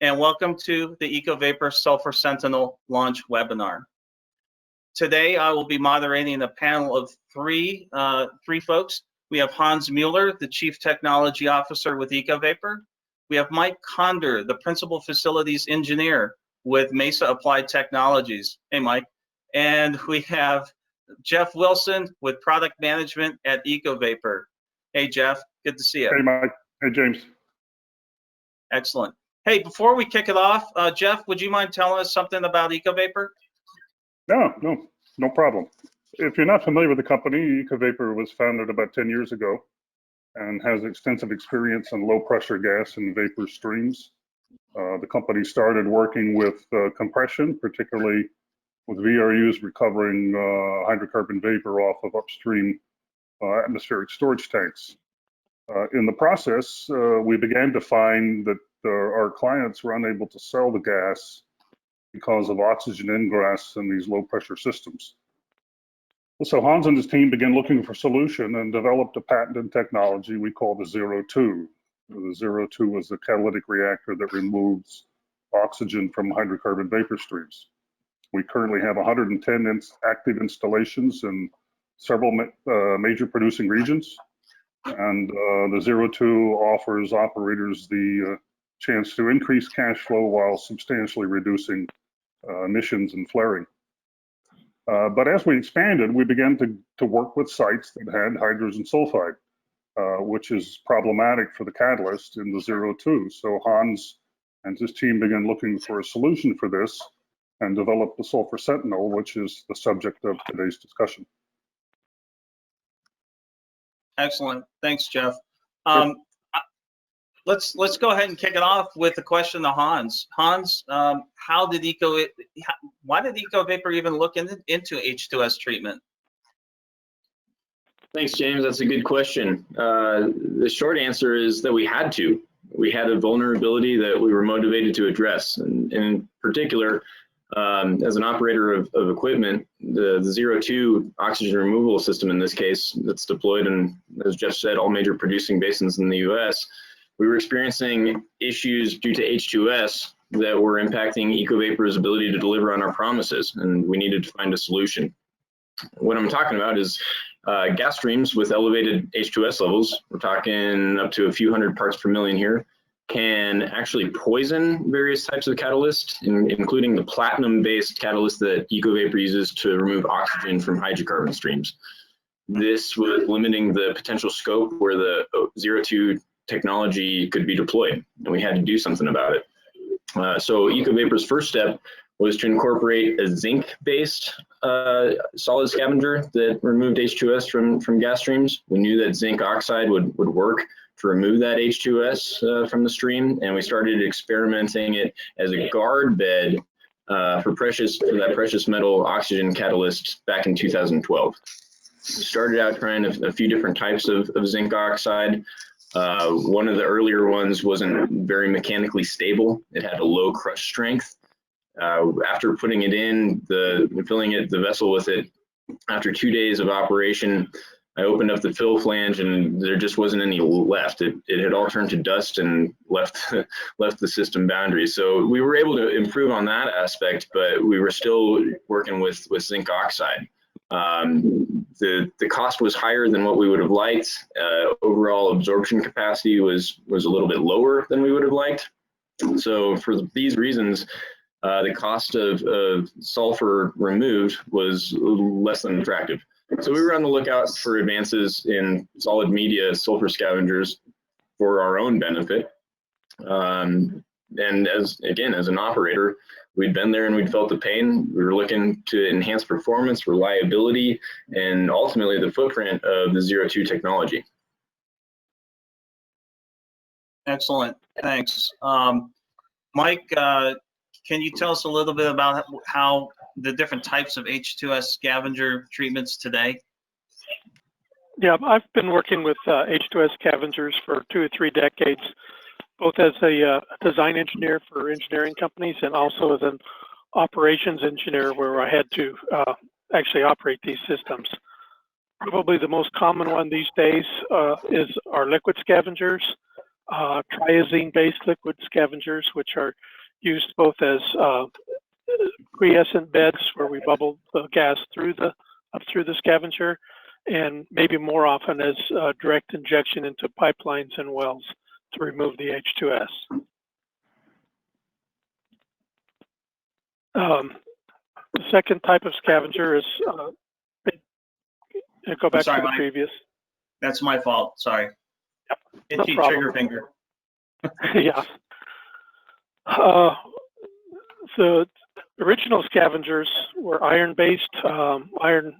and welcome to the EcoVapor Sulfur Sentinel launch webinar. Today, I will be moderating a panel of three folks. We have Hans Mueller, the Chief Technology Officer with EcoVapor. We have Mike Conder, the Principal Facilities Engineer with Mesa Applied Technologies. Hey, Mike. And we have Jeff Wilson with Product Management at EcoVapor. Hey, Jeff. Good to see you. Hey, Mike. Hey, James. Excellent. Hey, before we kick it off, Jeff, would you mind telling us something about EcoVapor? No problem. If you're not familiar with the company, EcoVapor was founded about 10 years ago and has extensive experience in low pressure gas and vapor streams. The company started working with compression, particularly with VRUs recovering hydrocarbon vapor off of upstream atmospheric storage tanks. In the process, we began to find that our clients were unable to sell the gas because of oxygen ingress in these low pressure systems. So Hans and his team began looking for a solution and developed a patented technology we call the 02. The 02 is a catalytic reactor that removes oxygen from hydrocarbon vapor streams. We currently have 110 active installations in several major producing regions. And the 02 offers operators the chance to increase cash flow while substantially reducing emissions and flaring. But as we expanded, we began to work with sites that had hydrogen sulfide, which is problematic for the catalyst in the 02. So Hans and his team began looking for a solution for this and developed the Sulfur Sentinel, which is the subject of today's discussion. Excellent. Thanks, Jeff. Let's go ahead and kick it off with a question to Hans. Hans, why did EcoVapor even look into H2S treatment? Thanks, James. That's a good question. The short answer is that we had to. We had a vulnerability that we were motivated to address, and in particular, as an operator of equipment, the 02 oxygen removal system in this case that's deployed in, as Jeff said, all major producing basins in the US, we were experiencing issues due to H2S that were impacting EcoVapor's ability to deliver on our promises, and we needed to find a solution. What I'm talking about is gas streams with elevated H2S levels, we're talking up to a few hundred parts per million here, can actually poison various types of catalysts, including the platinum-based catalyst that EcoVapor uses to remove oxygen from hydrocarbon streams. This was limiting the potential scope where the 02 technology could be deployed, and we had to do something about it. So EcoVapor's first step was to incorporate a zinc-based solid scavenger that removed H2S from gas streams. We knew that zinc oxide would work to remove that H2S from the stream, and we started experimenting it as a guard bed for that precious metal oxygen catalyst back in 2012. We started out trying a few different types of zinc oxide. One of the earlier ones wasn't very mechanically stable. It had a low crush strength. After putting it in, filling the vessel with it, after 2 days of operation, I opened up the fill flange and there just wasn't any left. It had all turned to dust and left the system boundaries. So we were able to improve on that aspect, but we were still working with zinc oxide. The cost was higher than what we would have liked. Overall absorption capacity was a little bit lower than we would have liked. So for these reasons, the cost of sulfur removed was less than attractive. So we were on the lookout for advances in solid media sulfur scavengers for our own benefit. And as an operator, we'd been there and we'd felt the pain. We were looking to enhance performance, reliability, and ultimately the footprint of the 02 technology. Excellent, thanks. Mike, can you tell us a little bit about how the different types of H2S scavenger treatments today? Yeah, I've been working with H2S scavengers for 2 or 3 decades, both as a design engineer for engineering companies and also as an operations engineer where I had to actually operate these systems. Probably the most common one these days is our liquid scavengers, triazine-based liquid scavengers, which are used both as quiescent beds where we bubble the gas up through the scavenger, and maybe more often as direct injection into pipelines and wells to remove the H2S. The second type of scavenger is, go back to the previous. That's my fault, sorry. Yep, Itchy no problem. trigger finger. Yeah. The original scavengers were iron-based, iron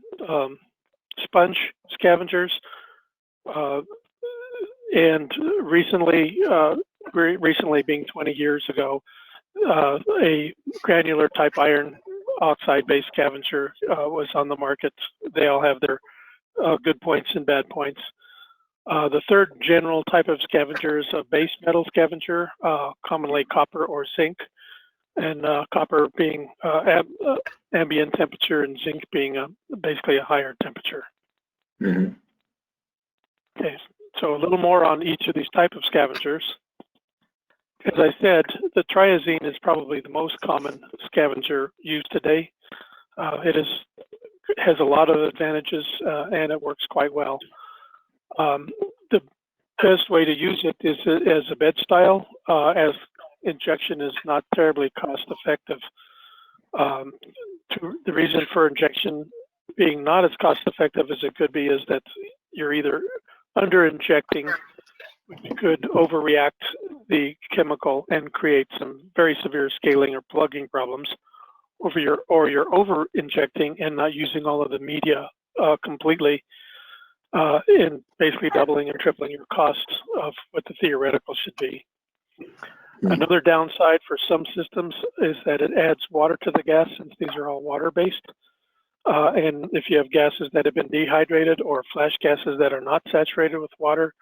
sponge scavengers, and recently being 20 years ago, a granular type iron oxide-based scavenger was on the market. They all have their good points and bad points. The third general type of scavenger is a base metal scavenger, commonly copper or zinc, and copper being ambient temperature and zinc being basically a higher temperature. Mm-hmm. Okay, so a little more on each of these type of scavengers. As I said, the triazine is probably the most common scavenger used today. It has a lot of advantages and it works quite well. The best way to use it is as a bed style, as injection is not terribly cost effective. The reason for injection being not as cost effective as it could be is that you're either under injecting, which could overreact the chemical and create some very severe scaling or plugging problems, or you're over injecting and not using all of the media completely, and basically doubling and tripling your costs of what the theoretical should be. Another downside for some systems is that it adds water to the gas, since these are all water-based. And if you have gases that have been dehydrated or flash gases that are not saturated with water,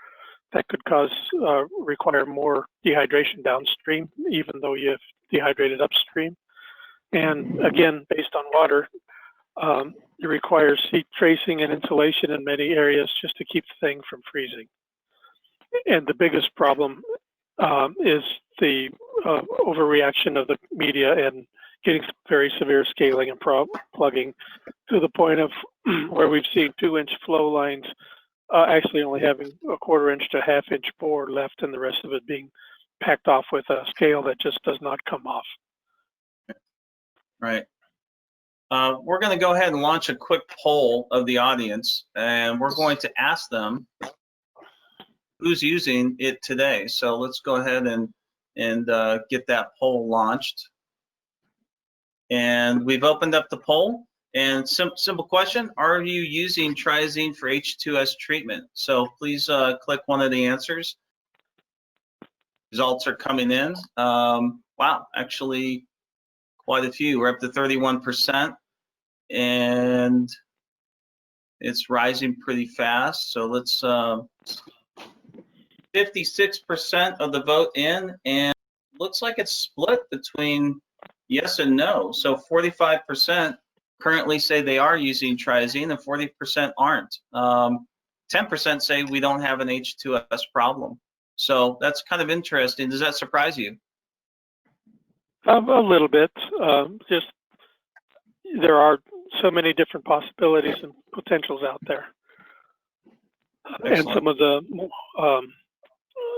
that could require more dehydration downstream, even though you have dehydrated upstream. And again, based on water, it requires heat tracing and insulation in many areas just to keep the thing from freezing. And the biggest problem is the overreaction of the media and getting very severe scaling and plugging, to the point of where we've seen 2-inch flow lines actually only having a 1/4 inch to 1/2 inch bore left, and the rest of it being packed off with a scale that just does not come off. Right. We're going to go ahead and launch a quick poll of the audience, and we're going to ask them who's using it today. So let's go ahead and get that poll launched. And we've opened up the poll. And simple question: are you using triazine for H2S treatment? So please click one of the answers. Results are coming in. Wow, actually quite a few. We're up to 31%, and it's rising pretty fast. So let's 56% of the vote in, and looks like it's split between yes and no. So 45% currently say they are using triazine, and 40% aren't. 10% say we don't have an H2S problem. So that's kind of interesting. Does that surprise you? A little bit. Just there are so many different possibilities and potentials out there. Excellent. And some of the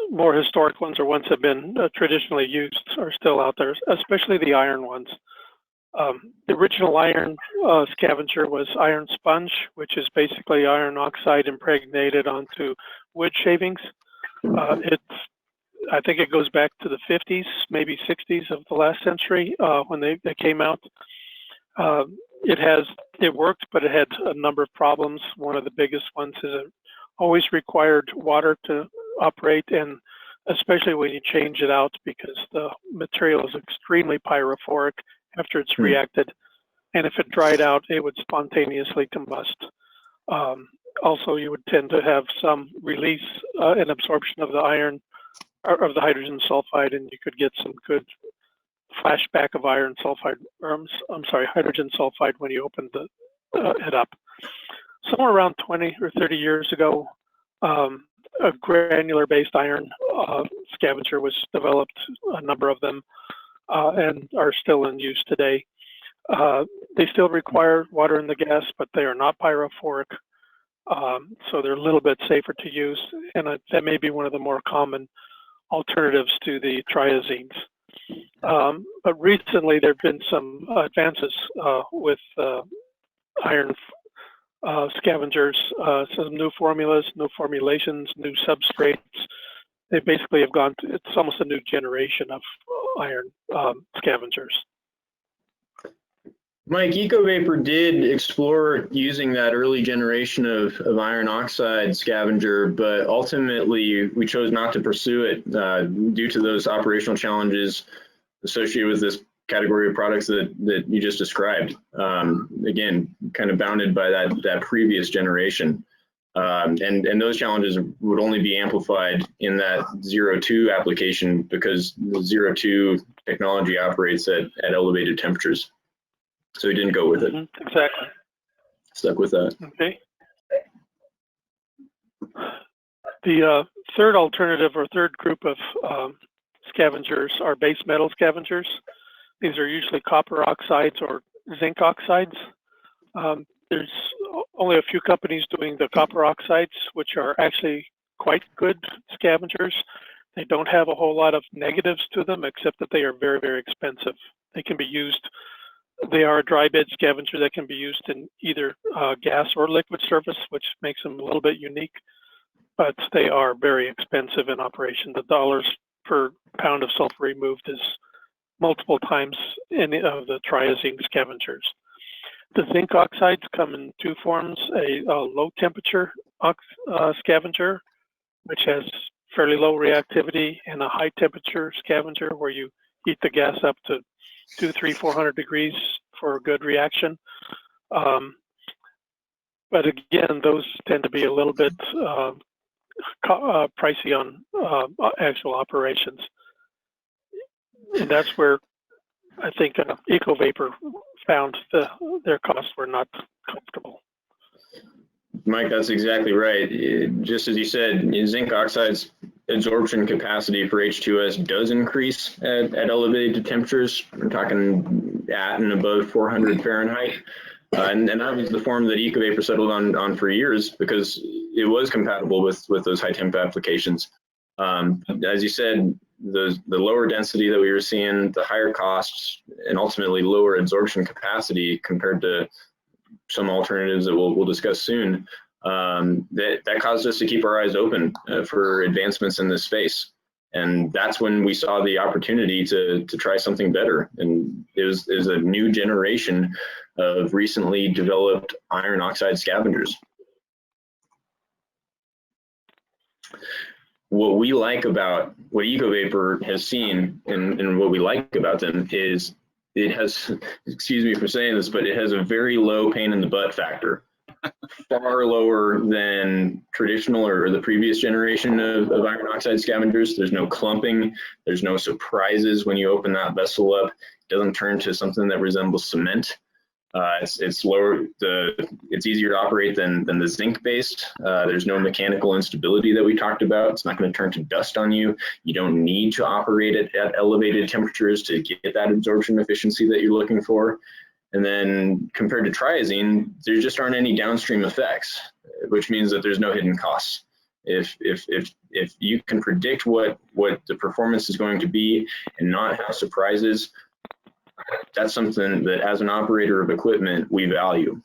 more historic ones, or ones that have been traditionally used, are still out there, especially the iron ones. The original iron scavenger was iron sponge, which is basically iron oxide impregnated onto wood shavings. I think it goes back to the 50s, maybe 60s of the last century when they came out. It worked, but it had a number of problems. One of the biggest ones is it always required water to operate, and especially when you change it out, because the material is extremely pyrophoric after it's reacted, and if it dried out, it would spontaneously combust. Also, you would tend to have some release and absorption of the iron, or of the hydrogen sulfide, and you could get some good flashback of iron sulfide, hydrogen sulfide when you opened it up. Somewhere around 20 or 30 years ago, a granular-based iron scavenger was developed, a number of them. and are still in use today. They still require water in the gas, but they are not pyrophoric, so they're a little bit safer to use, and that may be one of the more common alternatives to the triazines. But recently there have been some advances with iron scavengers, some new formulas, new formulations, new substrates. They basically have gone to, it's almost a new generation of iron scavengers. Mike, EcoVapor did explore using that early generation of iron oxide scavenger, but ultimately we chose not to pursue it due to those operational challenges associated with this category of products that you just described. Again, kind of bounded by that previous generation. And those challenges would only be amplified in that 0.2 application because the 0.2 technology operates at elevated temperatures. So we didn't go with it. Exactly. Stuck with that. Okay. The third alternative or third group of scavengers are base metal scavengers. These are usually copper oxides or zinc oxides. There's only a few companies doing the copper oxides, which are actually quite good scavengers. They don't have a whole lot of negatives to them, except that they are very, very expensive. They can be used, they are a dry bed scavenger that can be used in either gas or liquid surface, which makes them a little bit unique, but they are very expensive in operation. The dollars per pound of sulfur removed is multiple times any of the triazine scavengers. The zinc oxides come in two forms, a low temperature scavenger, which has fairly low reactivity, and a high temperature scavenger where you heat the gas up to 200, 300, 400 degrees for a good reaction. But again, those tend to be a little bit pricey on actual operations. And that's where I think EcoVapor found their costs were not comfortable. Mike, that's exactly right. Just as you said, zinc oxide's absorption capacity for H2S does increase at elevated temperatures. We're talking at and above 400 Fahrenheit. And that was the form that EcoVapor settled on for years because it was compatible with those high temp applications. As you said, the lower density that we were seeing, the higher costs, and ultimately lower absorption capacity compared to some alternatives that we'll discuss soon, that caused us to keep our eyes open for advancements in this space. And that's when we saw the opportunity to try something better. And it was a new generation of recently developed iron oxide scavengers. What we like about what EcoVapor has seen and what we like about them is it has, excuse me for saying this, but it has a very low pain in the butt factor, far lower than traditional or the previous generation of iron oxide scavengers. There's no clumping, there's no surprises when you open that vessel up. It doesn't turn to something that resembles cement. It's lower, it's easier to operate than the zinc based. There's no mechanical instability that we talked about. It's not going to turn to dust on you. You don't need to operate it at elevated temperatures to get that absorption efficiency that you're looking for. And then compared to triazine, there just aren't any downstream effects, which means that there's no hidden costs. If you can predict what the performance is going to be and not have surprises, that's something that as an operator of equipment, we value.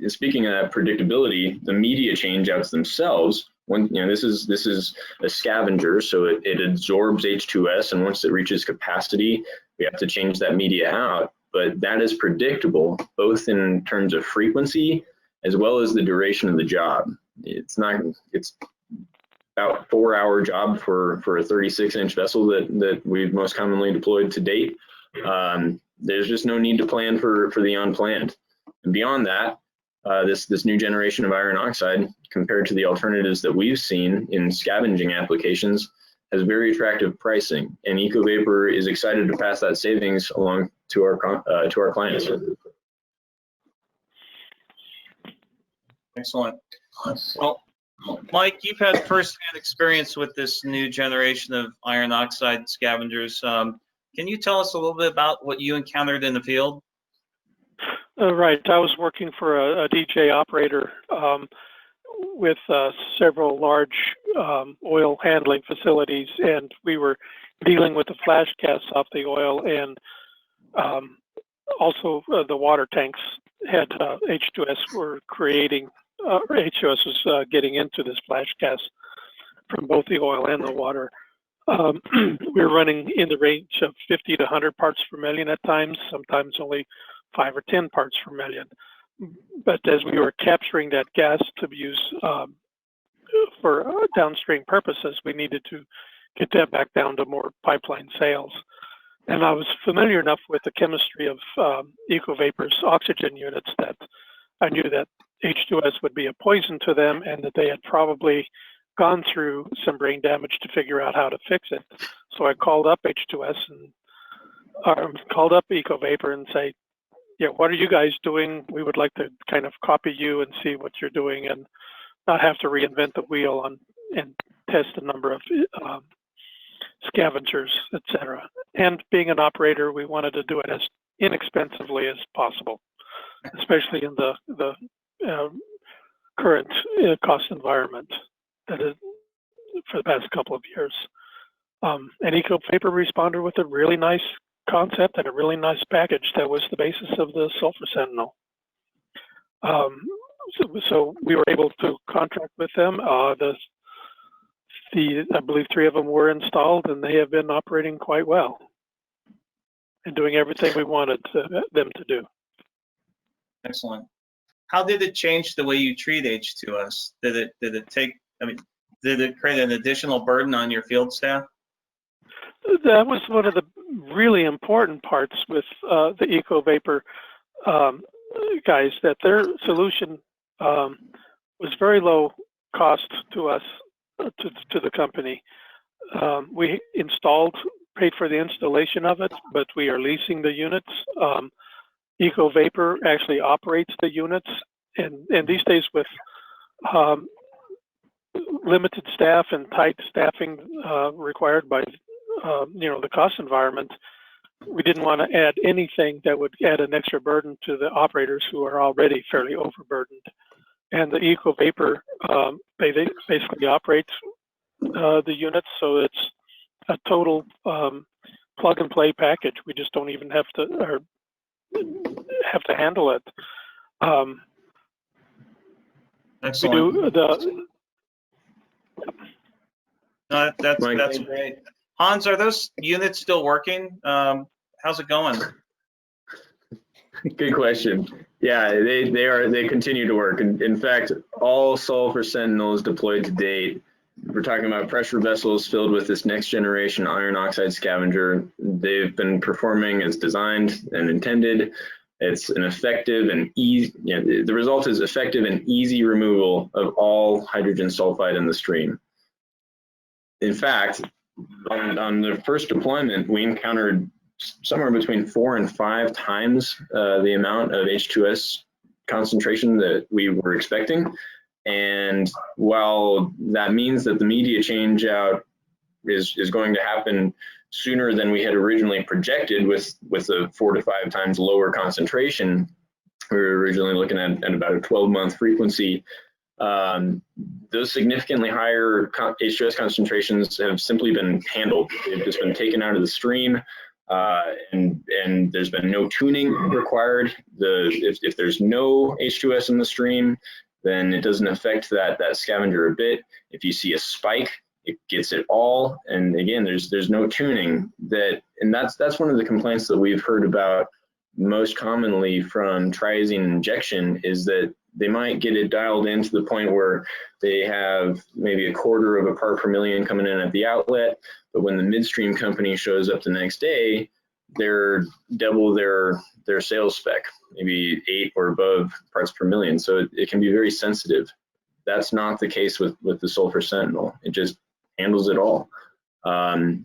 Speaking of that predictability, the media changeouts themselves, this is a scavenger, so it absorbs H2S, and once it reaches capacity, we have to change that media out. But that is predictable, both in terms of frequency as well as the duration of the job. It's about 4-hour job for a 36-inch vessel that we've most commonly deployed to date. There's just no need to plan for the unplanned. And beyond that, this new generation of iron oxide, compared to the alternatives that we've seen in scavenging applications, has very attractive pricing, and EcoVapor is excited to pass that savings along to our clients. Excellent. Well, Mike, you've had firsthand experience with this new generation of iron oxide scavengers. Can you tell us a little bit about what you encountered in the field? Right. I was working for a DJ operator with several large oil handling facilities, and we were dealing with the flash gas off the oil, and also the water tanks had H2S were creating, or H2S was getting into this flash gas from both the oil and the water. We were running in the range of 50 to 100 parts per million at times, sometimes only 5 or 10 parts per million. But as we were capturing that gas to use for downstream purposes, we needed to get that back down to more pipeline sales. And I was familiar enough with the chemistry of EcoVapor's oxygen units that I knew that H2S would be a poison to them, and that they had probably gone through some brain damage to figure out how to fix it. So I called up H2S and called up EcoVapor and say, yeah, what are you guys doing? We would like to kind of copy you and see what you're doing, and not have to reinvent the wheel and test a number of scavengers, etc. And being an operator, we wanted to do it as inexpensively as possible, especially in the current cost environment that is for the past couple of years. And EcoVapor responded with a really nice concept and a really nice package that was the basis of the Sulfur Sentinel. So we were able to contract with them. I believe 3 of them were installed, and they have been operating quite well and doing everything we wanted them to do. Excellent. How did it change the way you treat H2S? Did it create an additional burden on your field staff? That was one of the really important parts with the EcoVapor guys, that their solution was very low cost to us, to the company. We paid for the installation of it, but we are leasing the units. EcoVapor actually operates the units, and these days with limited staff and tight staffing required by the cost environment, we didn't want to add anything that would add an extra burden to the operators who are already fairly overburdened. And the EcoVapor, they basically operate the units, so it's a total plug and play package. We just don't even have to handle it. Excellent. We do No, that's great. Hans, are those units still working? How's it going? Good question. Yeah, they continue to work. In fact, all Sulfur Sentinels deployed to date, we're talking about pressure vessels filled with this next generation iron oxide scavenger. They've been performing as designed and intended. It's an effective and easy, the result is effective and easy removal of all hydrogen sulfide in the stream. In fact, on the first deployment, we encountered somewhere between 4 and 5 times the amount of H2S concentration that we were expecting. And while that means that the media change out is going to happen sooner than we had originally projected with a 4 to 5 times lower concentration, we were originally looking at about a 12-month frequency. Those significantly higher H2S concentrations have simply been handled. They've just been taken out of the stream, and there's been no tuning required. If there's no H2S in the stream, then it doesn't affect that scavenger a bit. If you see a spike, it gets it all. And again, there's no tuning. That's one of the complaints that we've heard about most commonly from triazine injection, is that they might get it dialed in to the point where they have maybe a 1/4 of a part per million coming in at the outlet, but when the midstream company shows up the next day, they're double their sales spec, maybe 8 or above parts per million. So it can be very sensitive. That's not the case with the Sulfur Sentinel. It just handles it all. And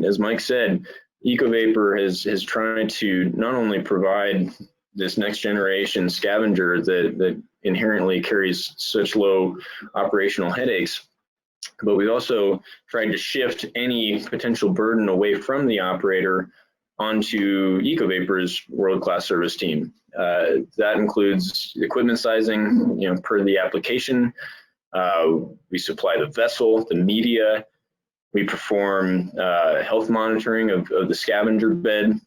as Mike said, EcoVapor has tried to not only provide this next generation scavenger that inherently carries such low operational headaches, but we've also tried to shift any potential burden away from the operator onto EcoVapor's world-class service team. That includes equipment sizing, per the application. We supply the vessel, the media. We perform health monitoring of the scavenger bed,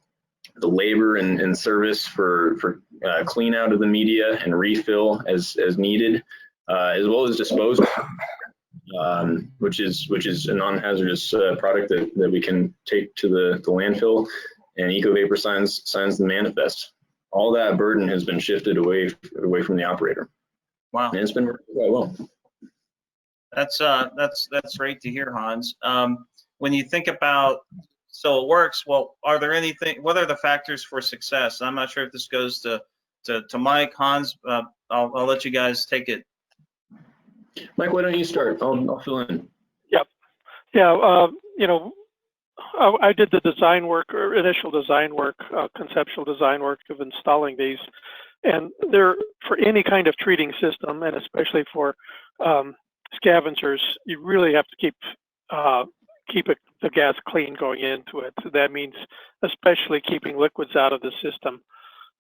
the labor and service for clean out of the media and refill as needed, as well as disposal, which is a non-hazardous product that we can take to the landfill, and EcoVapor signs the manifest. All that burden has been shifted away from the operator. Wow, and it's been working quite well. That's great to hear, Hans. When you think about, so it works, well, what are the factors for success? I'm not sure if this goes to Mike, Hans. I'll let you guys take it. Mike, why don't you start? I'll fill in. Yep. Yeah. I did the design work, or initial design work, conceptual design work of installing these, and they're for any kind of treating system, and especially for scavengers, you really have to keep the gas clean going into it. So that means especially keeping liquids out of the system.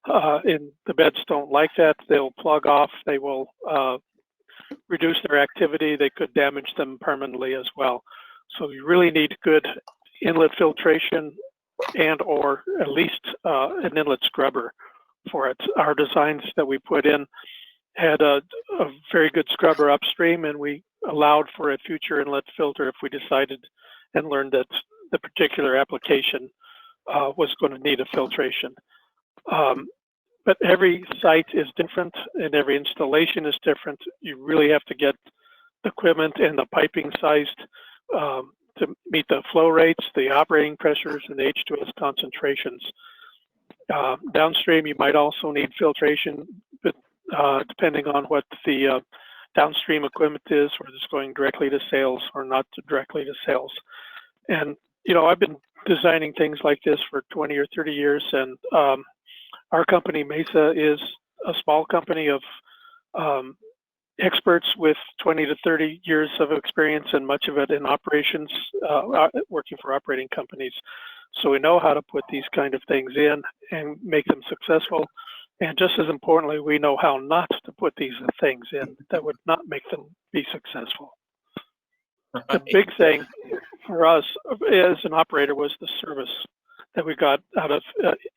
And the beds don't like that. They'll plug off. They will reduce their activity. They could damage them permanently as well. So you really need good inlet filtration and or at least an inlet scrubber for it. Our designs that we put in had a very good scrubber upstream, and we allowed for a future inlet filter if we decided and learned that the particular application was going to need a filtration. But every site is different and every installation is different. You really have to get the equipment and the piping sized to meet the flow rates, the operating pressures, and the H2S concentrations. Downstream, you might also need filtration, but depending on what the downstream equipment is, whether it's going directly to sales or not directly to sales. And, I've been designing things like this for 20 or 30 years, and our company, Mesa, is a small company of experts with 20 to 30 years of experience, and much of it in operations, working for operating companies. So we know how to put these kind of things in and make them successful. And just as importantly, we know how not to put these things in that would not make them be successful. Right. The big thing for us as an operator was the service that we got out of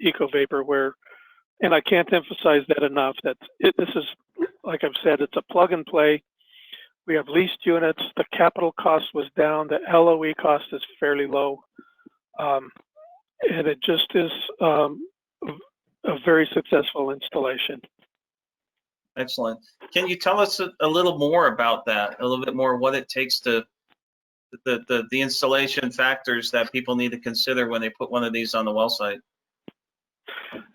EcoVapor, and I can't emphasize that enough, that this is, like I've said, it's a plug and play. We have leased units. The capital cost was down. The LOE cost is fairly low. And it just is a very successful installation. Excellent. Can you tell us a little more about that? A little bit more what it takes to the installation factors that people need to consider when they put one of these on the well site?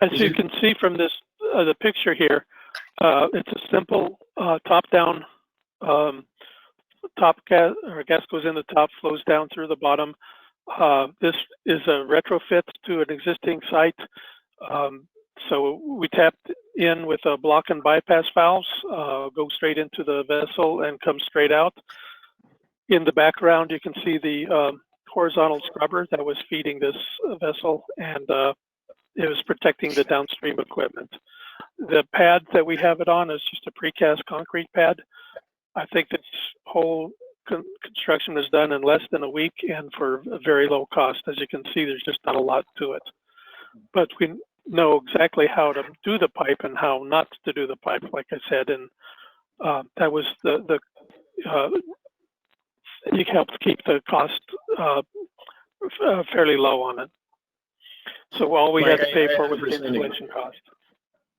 As you can see from this, the picture here, it's a simple top-down gas goes in the top, flows down through the bottom. This is a retrofit to an existing site. So we tapped in with a block and bypass valves, go straight into the vessel and come straight out. In the background, you can see the horizontal scrubber that was feeding this vessel, and it was protecting the downstream equipment. The pad that we have it on is just a precast concrete pad. I think this whole construction was done in less than a week and for a very low cost. As you can see, there's just not a lot to it. But we know exactly how to do the pipe and how not to do the pipe, like I said, and that was it helped keep the cost fairly low on it. So all we had to pay for was the installation cost.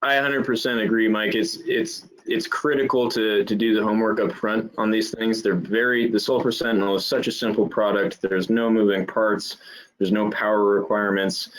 I 100% agree, Mike. It's critical to do the homework up front on these things. The Sulfur Sentinel is such a simple product. There's no moving parts. There's no power requirements.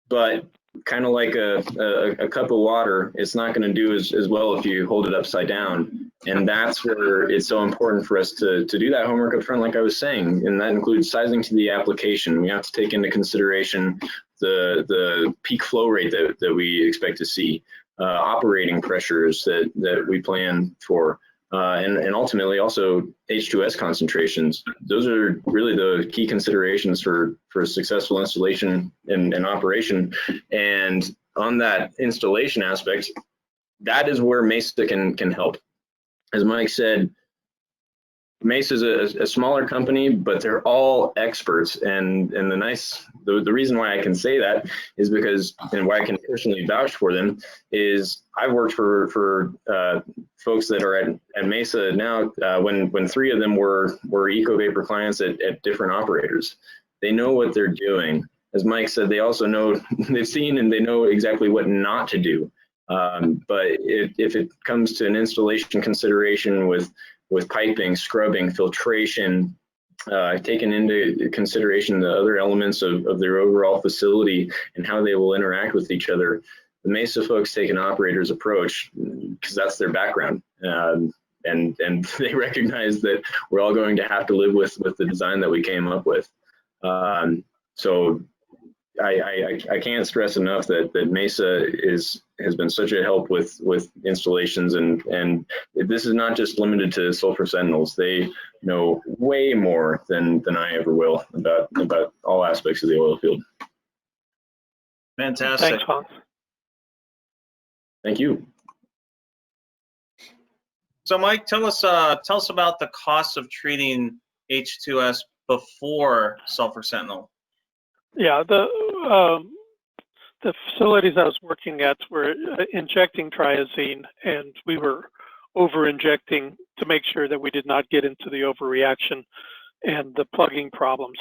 But kind of like a cup of water, it's not going to do as well if you hold it upside down. And that's where it's so important for us to do that homework up front, like I was saying. And that includes sizing to the application. We have to take into consideration the peak flow rate that we expect to see, operating pressures that we plan for, and ultimately also H2S concentrations. Those are really the key considerations for successful installation and operation. And on that installation aspect, that is where Mesa can help. As Mike said, Mesa is a smaller company, but they're all experts. And the reason why I can say that is because, and why I can personally vouch for them, is I've worked for folks that are at Mesa now, when 3 of them were EcoVapor clients at different operators. They know what they're doing. As Mike said, they also know, they've seen and they know exactly what not to do. But if it comes to an installation consideration with piping, scrubbing, filtration, taking into consideration the other elements of their overall facility and how they will interact with each other, the Mesa folks take an operator's approach because that's their background. And they recognize that we're all going to have to live with the design that we came up with. So I can't stress enough that Mesa has been such a help with installations, and this is not just limited to Sulfur Sentinels. They know way more than I ever will about all aspects of the oil field. Fantastic. Thanks, Hans. Thank you. So Mike, tell us about the cost of treating H2S before Sulfur Sentinel. Yeah, the facilities I was working at were injecting triazine, and we were over-injecting to make sure that we did not get into the overreaction and the plugging problems.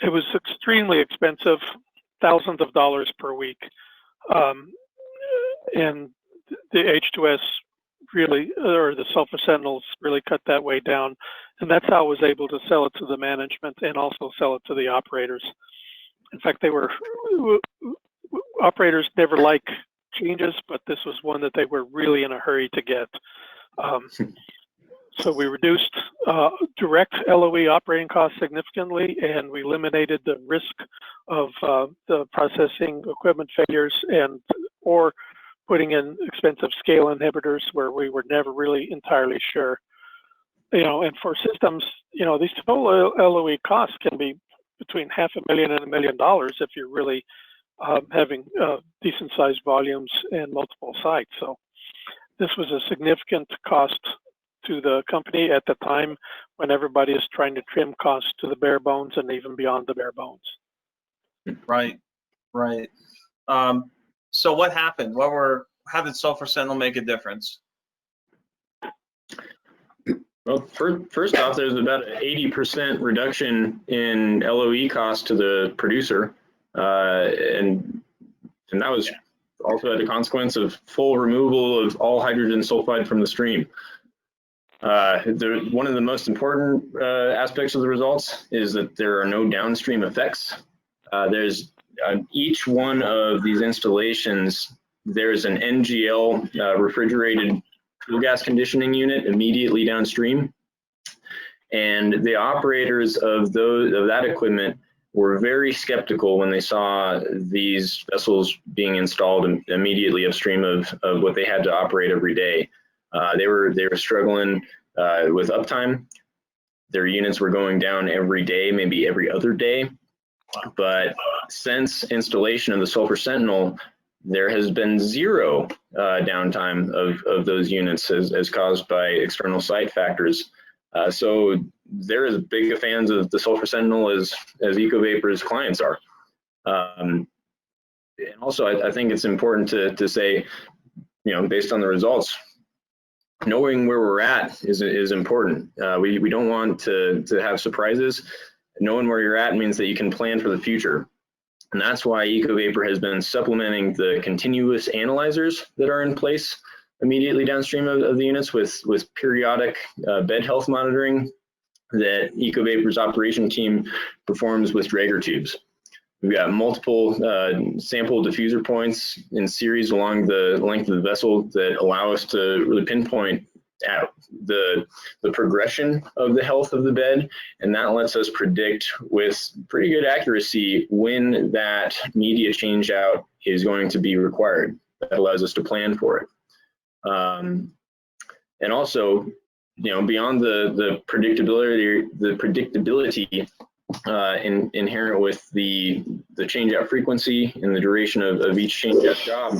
It was extremely expensive, thousands of dollars per week, and the H2S really, or the Sulfur Sentinels really cut that way down, and that's how I was able to sell it to the management and also sell it to the operators. In fact, operators never like changes, but this was one that they were really in a hurry to get. So we reduced direct LOE operating costs significantly, and we eliminated the risk of the processing equipment failures or putting in expensive scale inhibitors where we were never really entirely sure. And for systems, these total LOE costs can be between $500,000 and $1 million if you're really having decent sized volumes and multiple sites. So this was a significant cost to the company at the time when everybody is trying to trim costs to the bare bones and even beyond the bare bones. Right. So what happened? How did Sulfur Sentinel make a difference? Well, first off, there's about an 80% reduction in LOE cost to the producer, and that was also at a consequence of full removal of all hydrogen sulfide from the stream. One of the most important aspects of the results is that there are no downstream effects. There's each one of these installations, there's an NGL refrigerated fuel gas conditioning unit immediately downstream, and the operators of that equipment were very skeptical when they saw these vessels being installed immediately upstream of what they had to operate every day. They were struggling with uptime. Their units were going down every day, maybe every other day. But since installation of the Sulfur Sentinel, there has been zero downtime of those units as caused by external site factors. So they're as big fans of the Sulfur Sentinel as EcoVapor's clients are. And also, I think it's important to say, based on the results, knowing where we're at is important. We don't want to have surprises. Knowing where you're at means that you can plan for the future. And that's why EcoVapor has been supplementing the continuous analyzers that are in place immediately downstream of the units with periodic bed health monitoring that EcoVapor's operation team performs with Draeger tubes. We've got multiple sample diffuser points in series along the length of the vessel that allow us to really pinpoint at the progression of the health of the bed, and that lets us predict with pretty good accuracy when that media change out is going to be required. That allows us to plan for it. And also, beyond the predictability inherent with the change out frequency and the duration of each change out job,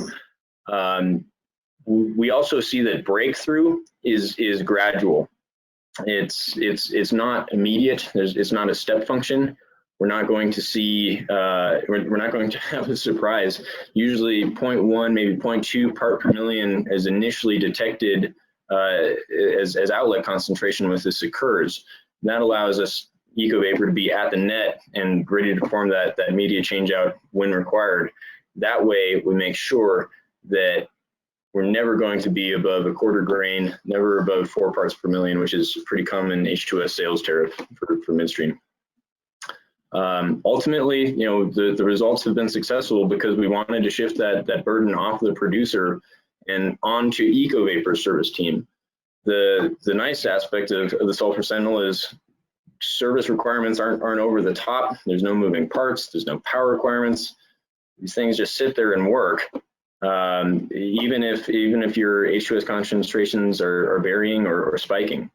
we also see that breakthrough is gradual. It's not immediate. It's not a step function. We're not going to see, we're not going to have a surprise. Usually 0.1, maybe 0.2 part per million is initially detected as outlet concentration when this occurs. And that allows us, EcoVapor, to be at the net and ready to perform that immediate change out when required. That way we make sure that we're never going to be above a quarter grain, never above 4 parts per million, which is a pretty common H2S sales tariff for midstream. Ultimately, the results have been successful because we wanted to shift that burden off the producer and onto EcoVapor's service team. The nice aspect of the Sulfur Sentinel is service requirements aren't over the top. There's no moving parts. There's no power requirements. These things just sit there and work. Even if your H2S concentrations are varying or spiking.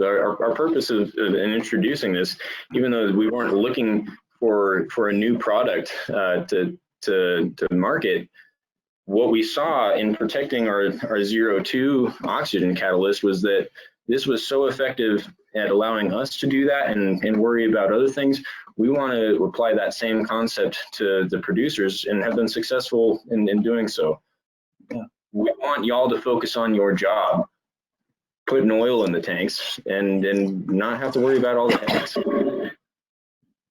Our purpose in introducing this, even though we weren't looking for a new product to market, what we saw in protecting our 0.2 oxygen catalyst was that this was so effective at allowing us to do that and worry about other things. We want to apply that same concept to the producers and have been successful in doing so. Yeah. We want y'all to focus on your job, putting oil in the tanks, and not have to worry about all the headaches.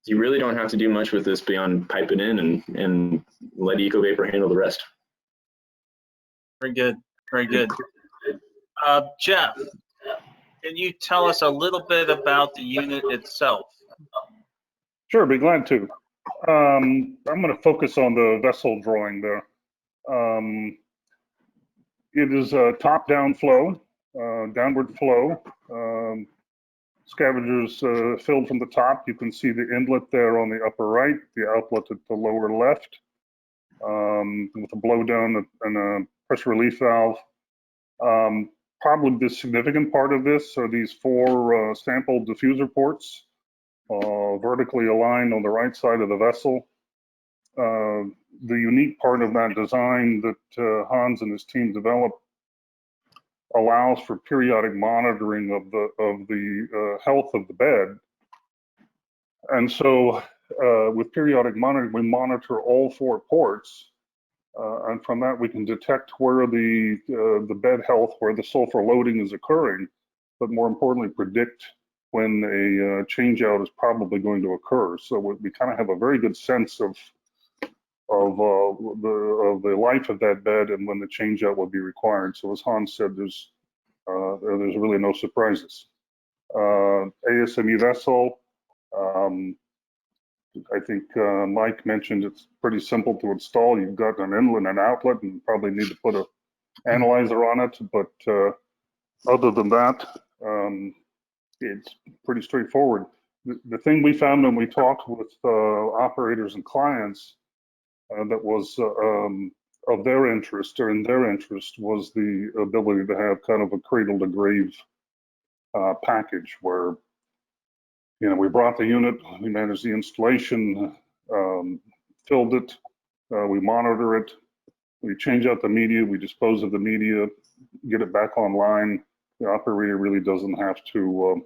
You really don't have to do much with this beyond pipe it in and let EcoVapor handle the rest. Very good, very good. Jeff, can you tell us a little bit about the unit itself? Sure, be glad to. I'm going to focus on the vessel drawing there. It is a top-down flow, downward flow. Scavengers filled from the top. You can see the inlet there on the upper right, the outlet at the lower left, with a blowdown and a pressure relief valve. Probably the significant part of this are these 4 sample diffuser ports, vertically aligned on the right side of the vessel. The unique part of that design that Hans and his team developed allows for periodic monitoring of the health of the bed. And so with periodic monitoring, we monitor all 4 ports. And from that, we can detect where the bed health, where the sulfur loading is occurring, but more importantly, predict when a change out is probably going to occur. So we kind of have a very good sense of the life of that bed and when the change out will be required. So as Hans said, there's really no surprises. ASME vessel. I think Mike mentioned it's pretty simple to install. You've got an inlet and an outlet, and probably need to put an analyzer on it. But other than that, it's pretty straightforward. The thing we found when we talked with operators and clients that was of their interest or in their interest was the ability to have kind of a cradle to grave package where, we brought the unit, we managed the installation, filled it, we monitor it, we change out the media, we dispose of the media, get it back online. The operator really doesn't have to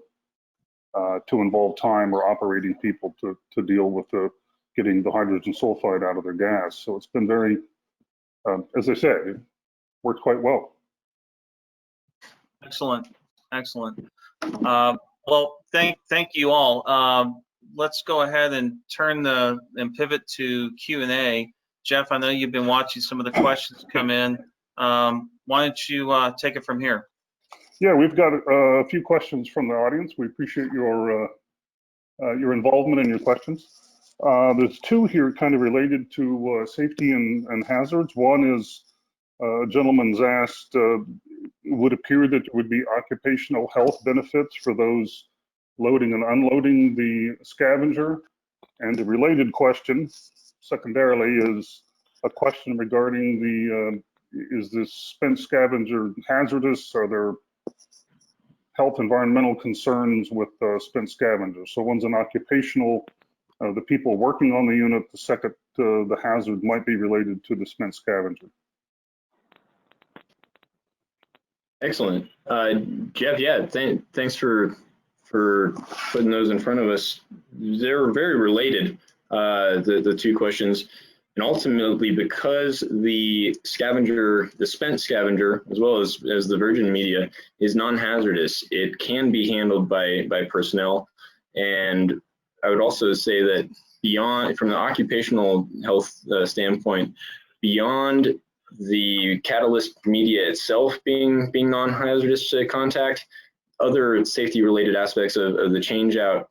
involve time or operating people to deal with getting the hydrogen sulfide out of their gas. So it's been very, as I said, it worked quite well. Excellent, excellent. Well, thank you all. Let's go ahead and pivot to Q&A. Jeff, I know you've been watching some of the questions come in. Why don't you take it from here? Yeah, we've got a few questions from the audience. We appreciate your involvement and your questions. There's 2 here kind of related to safety and hazards. One is a gentleman's asked, it would appear that there would be occupational health benefits for those loading and unloading the scavenger. And the related question, secondarily, is a question regarding is this spent scavenger hazardous? Are there health environmental concerns with spent scavengers. So one's an occupational, the people working on the unit. The second, the hazard might be related to the spent scavenger. Excellent. Jeff, yeah, thanks for putting those in front of us. They're very related, the two questions. And ultimately, because the scavenger, the spent scavenger, as well as the virgin media, is non-hazardous, it can be handled by personnel. And I would also say that beyond, from the occupational health standpoint, beyond the catalyst media itself being non-hazardous to contact, other safety-related aspects of the change-out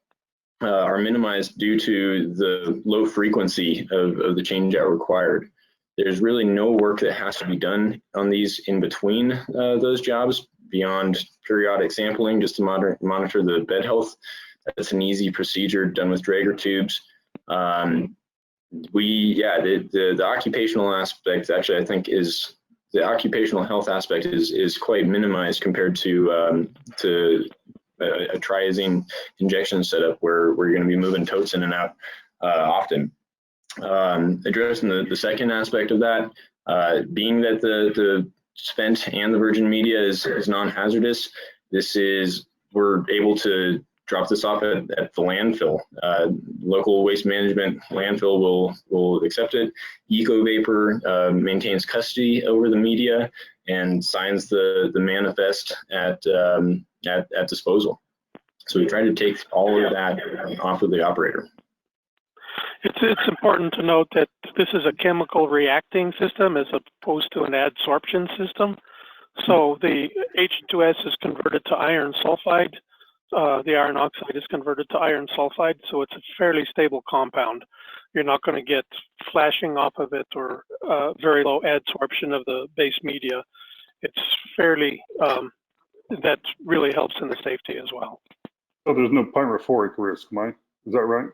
are minimized due to the low frequency of the change-out required. There's really no work that has to be done on these in between those jobs beyond periodic sampling just to monitor the bed health. That's an easy procedure done with Draeger tubes. The occupational aspect, actually, I think the occupational health aspect is quite minimized compared to a triazine injection setup where you're going to be moving totes in and out often. Addressing the second aspect of that, being that the spent and the virgin media is non-hazardous, we're able to drop this off at the landfill. Local waste management landfill will accept it. EcoVapor maintains custody over the media and signs the manifest at disposal. So we try to take all of that off of the operator. It's important to note that this is a chemical reacting system as opposed to an adsorption system. So the H2S is converted to iron sulfide. The iron oxide is converted to iron sulfide, so it's a fairly stable compound. You're not going to get flashing off of it or very low adsorption of the base media. It's fairly, that really helps in the safety as well. So there's no pyrophoric risk, Mike, is that right?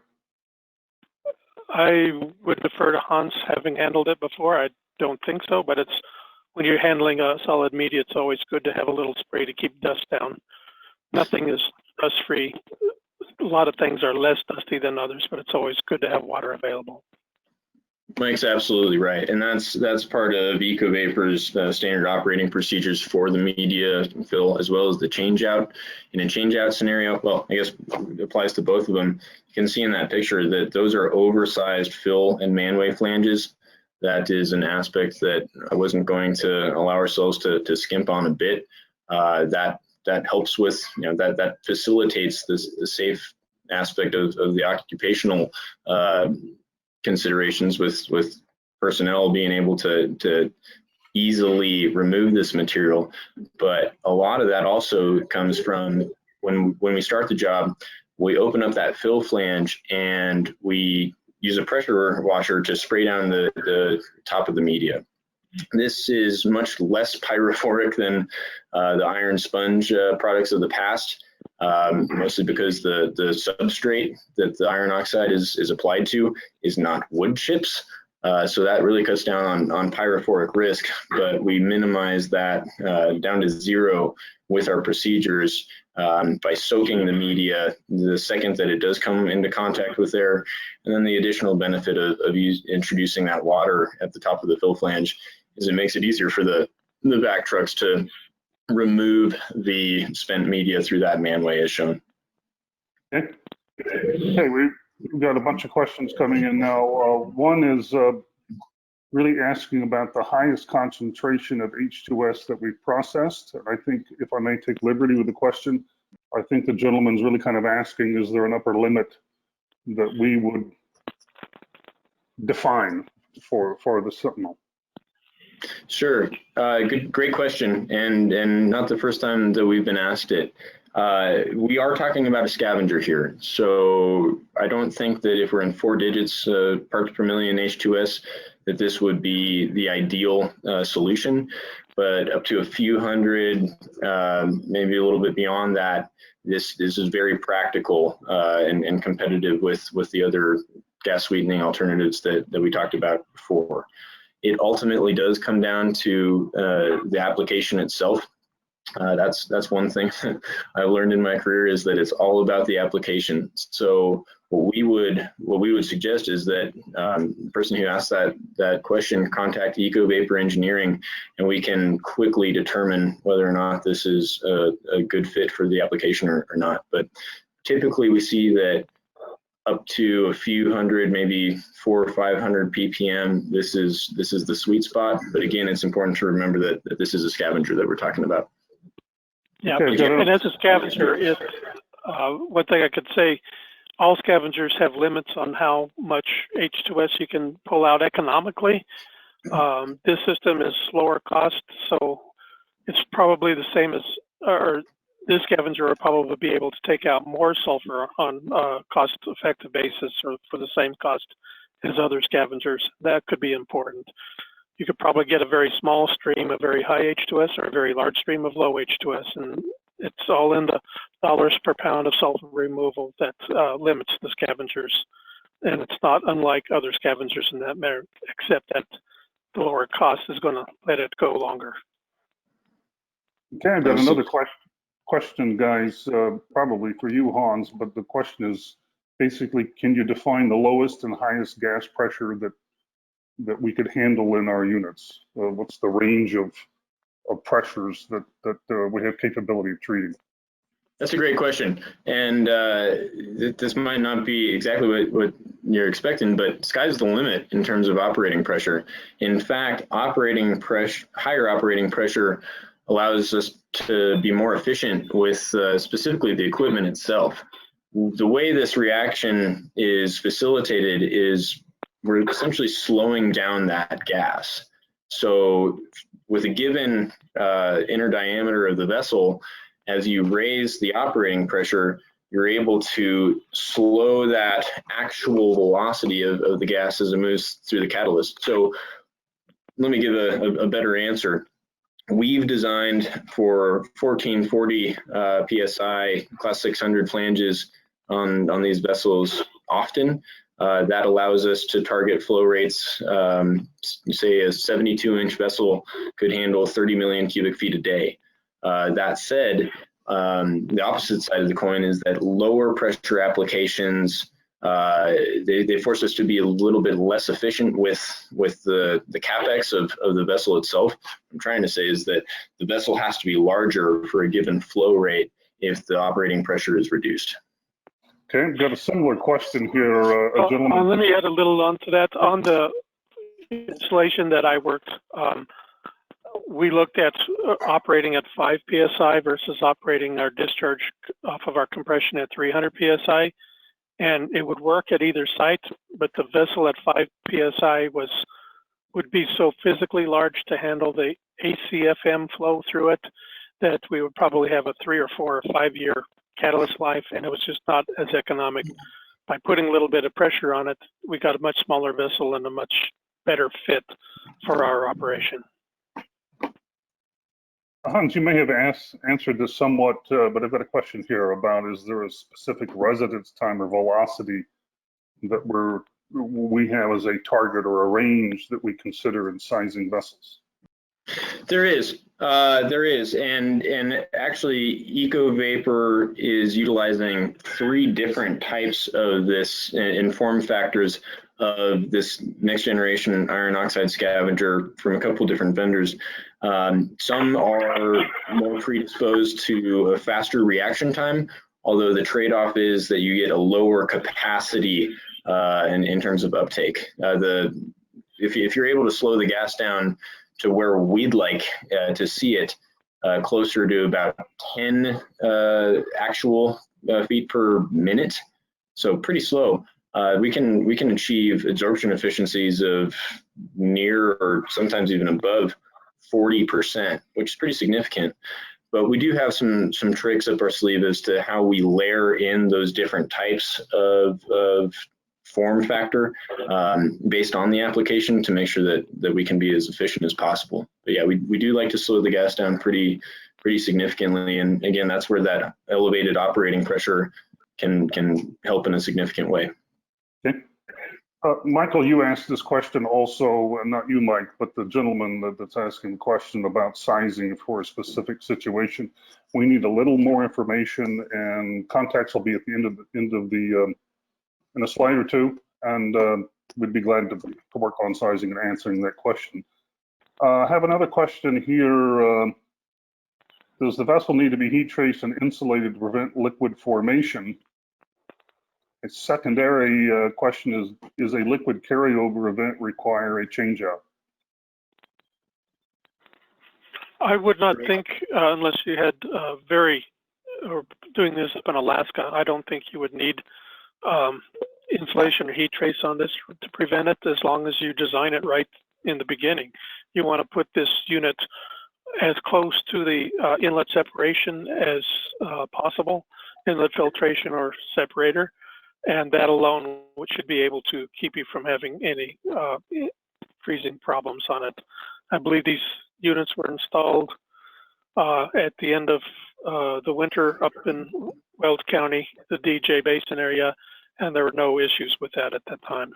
I would defer to Hans having handled it before. I don't think so, but it's when you're handling a solid media, it's always good to have a little spray to keep dust down. Nothing is dust-free. A lot of things are less dusty than others, but it's always good to have water available. Mike's absolutely right, and that's part of EcoVapor's standard operating procedures for the media fill, as well as the change-out. In a change-out scenario, well, I guess it applies to both of them. You can see in that picture that those are oversized fill and manway flanges. That is an aspect that I wasn't going to allow ourselves to skimp on a bit. That helps with, that facilitates the safe aspect of the occupational considerations with personnel being able to easily remove this material. But a lot of that also comes from when we start the job, we open up that fill flange and we use a pressure washer to spray down the top of the media. This is much less pyrophoric than the iron sponge products of the past, mostly because the substrate that the iron oxide is applied to is not wood chips. So that really cuts down on pyrophoric risk, but we minimize that down to zero with our procedures by soaking the media the second that it does come into contact with air. And then the additional benefit of introducing that water at the top of the fill flange is it makes it easier for the vac trucks to remove the spent media through that manway as shown. Okay. Hey, we've got a bunch of questions coming in now. One is really asking about the highest concentration of H2S that we've processed. And I think if I may take liberty with the question, I think the gentleman's really kind of asking, is there an upper limit that we would define for the Sentinel? Sure, great question, and not the first time that we've been asked it. We are talking about a scavenger here, so I don't think that if we're in 4 digits parts per million H2S, that this would be the ideal solution. But up to a few hundred, maybe a little bit beyond that, this is very practical and competitive with the other gas sweetening alternatives that we talked about before. It ultimately does come down to the application itself. That's one thing that I've learned in my career, is that it's all about the application. So what we would suggest is that the person who asked that question contact EcoVapor Engineering, and we can quickly determine whether or not this is a good fit for the application or not. But typically we see that up to a few hundred, maybe 400 or 500 ppm, this is the sweet spot. But again, it's important to remember that this is a scavenger that we're talking about. Yeah, Okay, and as a scavenger, one thing I could say, all scavengers have limits on how much H2S you can pull out economically. This system is lower cost, so it's probably the same as, or this scavenger will probably be able to take out more sulfur on a cost-effective basis, or for the same cost as other scavengers. That could be important. You could probably get a very small stream of very high H2S, or a very large stream of low H2S, and it's all in the dollars per pound of sulfur removal that limits the scavengers. And it's not unlike other scavengers in that matter, except that the lower cost is going to let it go longer. Okay, I've got another question, guys, probably for you, Hans, but the question is basically, can you define the lowest and highest gas pressure that we could handle in our units? What's the range of pressures that we have capability of treating? That's a great question, and this might not be exactly what you're expecting, but sky's the limit in terms of operating pressure. In fact, higher operating pressure allows us to be more efficient with specifically the equipment itself. The way this reaction is facilitated is we're essentially slowing down that gas. So with a given inner diameter of the vessel, as you raise the operating pressure, you're able to slow that actual velocity of the gas as it moves through the catalyst. So let me give a better answer. We've designed for 1440 PSI Class 600 flanges on these vessels often. That allows us to target flow rates, say a 72-inch vessel could handle 30 million cubic feet a day. That said, the opposite side of the coin is that lower pressure applications, they force us to be a little bit less efficient with the capex of the vessel itself. What I'm trying to say is that the vessel has to be larger for a given flow rate if the operating pressure is reduced. Okay, I've got a similar question here, a gentleman. Let me add a little on to that. On the installation that I worked, we looked at operating at 5 PSI versus operating our discharge off of our compression at 300 PSI. And it would work at either site, but the vessel at 5 PSI would be so physically large to handle the ACFM flow through it that we would probably have a 3 or 4 or 5 year catalyst life, and it was just not as economic. By putting a little bit of pressure on it, we got a much smaller vessel and a much better fit for our operation. Hans, you may have answered this somewhat, but I've got a question here about, is there a specific residence time or velocity that we have as a target or a range that we consider in sizing vessels? There is, and actually EcoVapor is utilizing 3 different types of this in form factors of this next generation iron oxide scavenger from a couple different vendors. Some are more predisposed to a faster reaction time, although the trade-off is that you get a lower capacity in terms of uptake. If you're able to slow the gas down to where we'd like to see it, closer to about 10 actual feet per minute, so pretty slow, we can achieve absorption efficiencies of near or sometimes even above 40%, which is pretty significant. But we do have some tricks up our sleeve as to how we layer in those different types of form factor based on the application to make sure that we can be as efficient as possible. But yeah, we do like to slow the gas down pretty significantly, and again, that's where that elevated operating pressure can help in a significant way. Okay. Michael, you asked this question also, not you, Mike, but the gentleman that's asking the question about sizing for a specific situation. We need a little more information, and contacts will be at the end of the in a slide or two, and we'd be glad to work on sizing and answering that question. I have another question here. Does the vessel need to be heat traced and insulated to prevent liquid formation? A secondary question is a liquid carryover event require a change out? I would not think, unless you had or doing this up in Alaska, I don't think you would need insulation or heat trace on this to prevent it, as long as you design it right in the beginning. You want to put this unit as close to the inlet separation as possible, inlet filtration or separator, and that alone should be able to keep you from having any freezing problems on it. I believe these units were installed at the end of the winter up in Weld County, the DJ Basin area, and there were no issues with that at that time.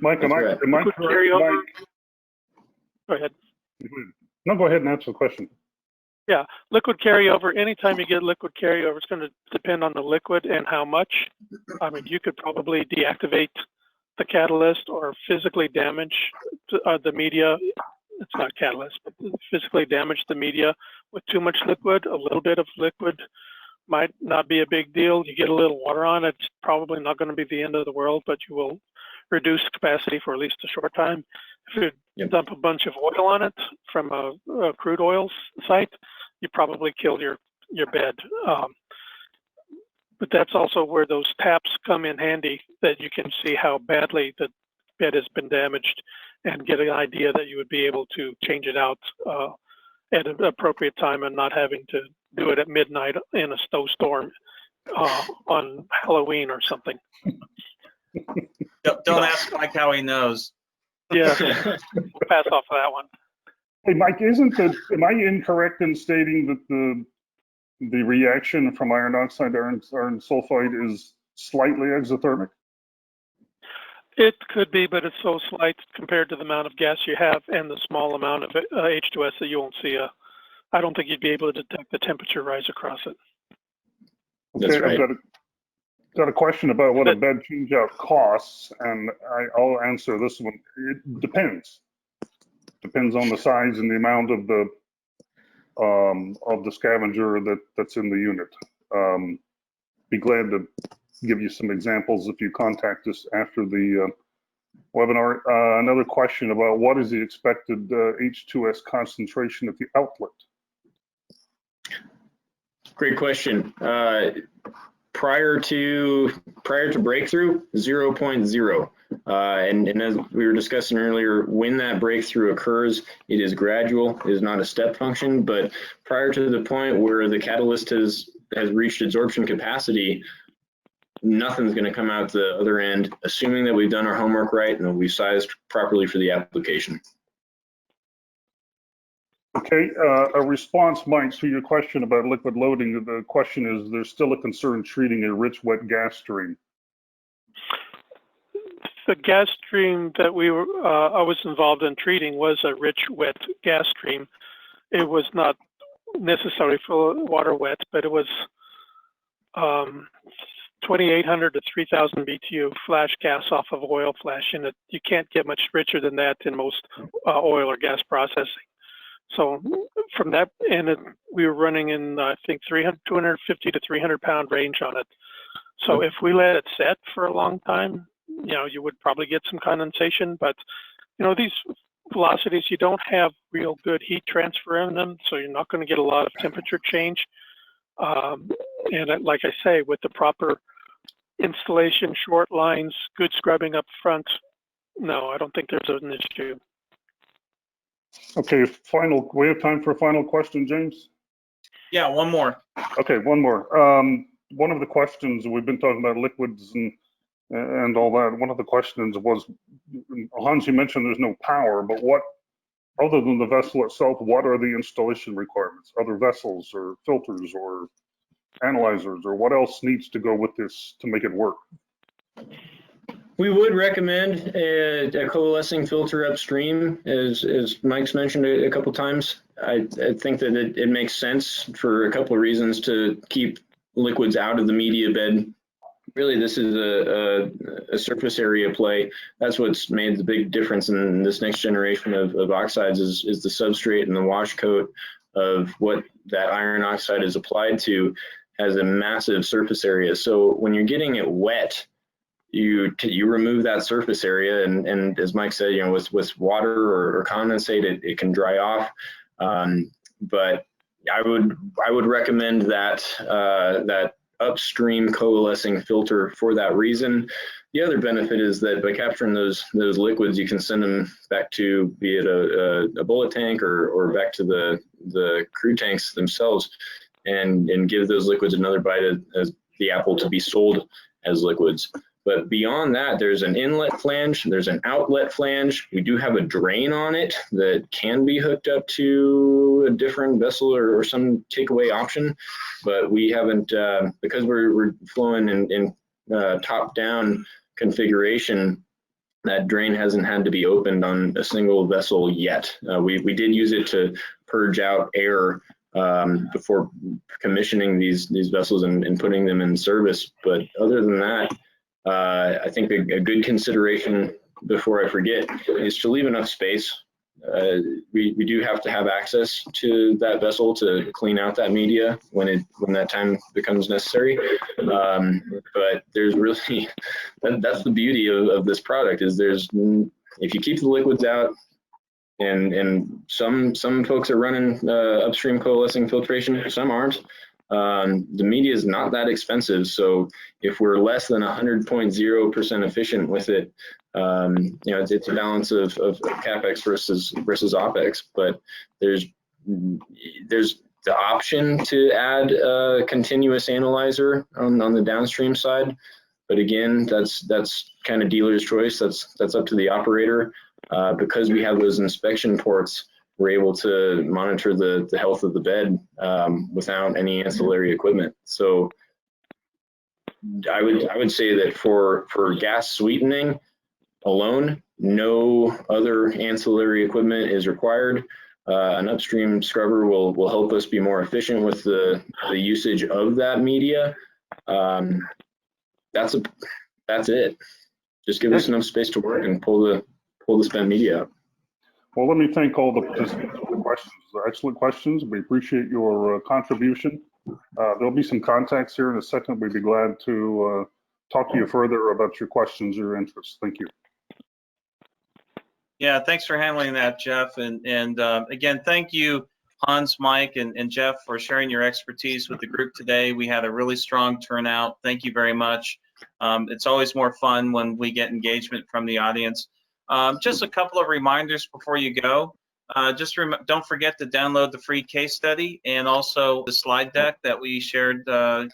Mike, am I correct? Mike? Go ahead. No, go ahead and answer the question. Yeah, liquid carryover, anytime you get liquid carryover, it's going to depend on the liquid and how much. I mean, you could probably deactivate the catalyst or physically damage the media. It's not catalyst, but physically damage the media with too much liquid. A little bit of liquid might not be a big deal. You get a little water on it, it's probably not going to be the end of the world, but you will reduce capacity for at least a short time. If you dump a bunch of oil on it from a crude oil site, you probably kill your bed. But that's also where those taps come in handy, that you can see how badly the bed has been damaged and get an idea that you would be able to change it out at an appropriate time and not having to do it at midnight in a snowstorm on Halloween or something. Don't ask Mike how he knows. Yeah, we'll pass off that one. Hey, Mike, am I incorrect in stating that the reaction from iron oxide to iron sulfide is slightly exothermic? It could be, but it's so slight compared to the amount of gas you have and the small amount of H2S that you won't see I don't think you'd be able to detect the temperature rise across it. That's right. I've got a question about what a bed change out costs, and I'll answer this one. It depends. Depends on the size and the amount of the scavenger that's in the unit. Be glad to give you some examples if you contact us after the webinar. Another question about what is the expected H2S concentration at the outlet? Great question. Prior to breakthrough, 0.0. And as we were discussing earlier, when that breakthrough occurs, it is gradual, it is not a step function, but prior to the point where the catalyst has reached absorption capacity, nothing's going to come out the other end, assuming that we've done our homework right and that we've sized properly for the application. Okay, a response, Mike, to your question about liquid loading. The question is, there's still a concern treating a rich wet gas stream. The gas stream that I was involved in treating was a rich wet gas stream. It was not necessarily full water wet, but it was 2,800 to 3,000 BTU flash gas off of oil flash in it. You can't get much richer than that in most oil or gas processing. So from that end, we were running in, I think, 250 to 300 pound range on it. So if we let it set for a long time, you would probably get some condensation, but these velocities, you don't have real good heat transfer in them, so you're not going to get a lot of temperature change. And like I say, with the proper installation, short lines, good scrubbing up front, no, I don't think there's an issue. Okay, we have time for a final question, James? Yeah, one more. Okay, one more. One of the questions, we've been talking about liquids and all that. One of the questions was, Hans, you mentioned there's no power, but what, other than the vessel itself, what are the installation requirements? Other vessels or filters or analyzers, or what else needs to go with this to make it work? We would recommend a coalescing filter upstream, as Mike's mentioned a couple times. I think that it makes sense for a couple of reasons to keep liquids out of the media bed. Really, this is a surface area play. That's what's made the big difference in this next generation of oxides is the substrate and the wash coat of what that iron oxide is applied to has a massive surface area. So when you're getting it wet, you remove that surface area, and as Mike said, with water or condensate, it can dry off. But I would recommend that upstream coalescing filter for that reason. The other benefit is that by capturing those liquids, you can send them back to, be it a bullet tank or back to the crude tanks themselves, and give those liquids another bite as the apple to be sold as liquids. But beyond that, there's an inlet flange, there's an outlet flange. We do have a drain on it that can be hooked up to a different vessel or some takeaway option, but we haven't, because we're flowing in top-down configuration, that drain hasn't had to be opened on a single vessel yet. We did use it to purge out air before commissioning these vessels and putting them in service, but other than that, I think a good consideration, before I forget, is to leave enough space. We do have to have access to that vessel to clean out that media when that time becomes necessary. But there's really, that's the beauty of this product, is if you keep the liquids out, and some folks are running upstream coalescing filtration, some aren't. The media is not that expensive, so if we're less than 100.0% efficient with it, it's a balance of capex versus opex. But there's the option to add a continuous analyzer on the downstream side, but again, that's kind of dealer's choice. That's up to the operator. Because we have those inspection ports, we're able to monitor the health of the bed without any ancillary equipment. So I would say that for gas sweetening alone, no other ancillary equipment is required. An upstream scrubber will help us be more efficient with the usage of that media. That's it. Just give us enough space to work and pull the spent media out. Well, let me thank all the participants for the questions. They're excellent questions. We appreciate your contribution. There'll be some contacts here in a second. We'd be glad to talk to you further about your questions or interests. Thank you. Yeah, thanks for handling that, Jeff. And again, thank you, Hans, Mike, and Jeff, for sharing your expertise with the group today. We had a really strong turnout. Thank you very much. It's always more fun when we get engagement from the audience. Just a couple of reminders before you go. Don't forget to download the free case study and also the slide deck that we shared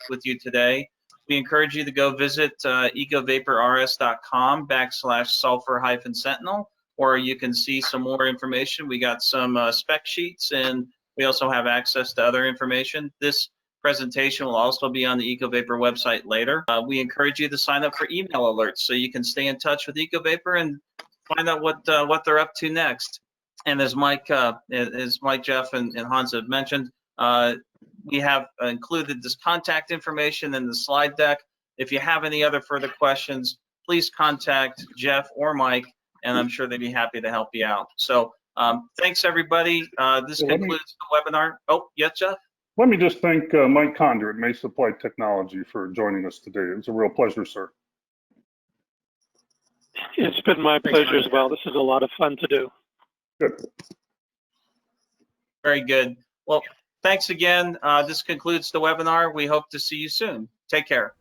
with you today. We encourage you to go visit ecovaporrs.com/sulfur-sentinel, or you can see some more information. We got some spec sheets, and we also have access to other information. This presentation will also be on the EcoVapor website later. We encourage you to sign up for email alerts so you can stay in touch with EcoVapor and find out what they're up to next. And as Mike, Jeff, and Hans have mentioned, we have included this contact information in the slide deck. If you have any other further questions, please contact Jeff or Mike, and I'm sure they'd be happy to help you out. So thanks, everybody. This concludes the webinar. Oh, yes, Jeff? Let me just thank Mike Condor at Mesa Applied Technology for joining us today. It was a real pleasure, sir. It's been my pleasure as well. This is a lot of fun to do. Good. Very good. Well, thanks again. This concludes the webinar. We hope to see you soon. Take care.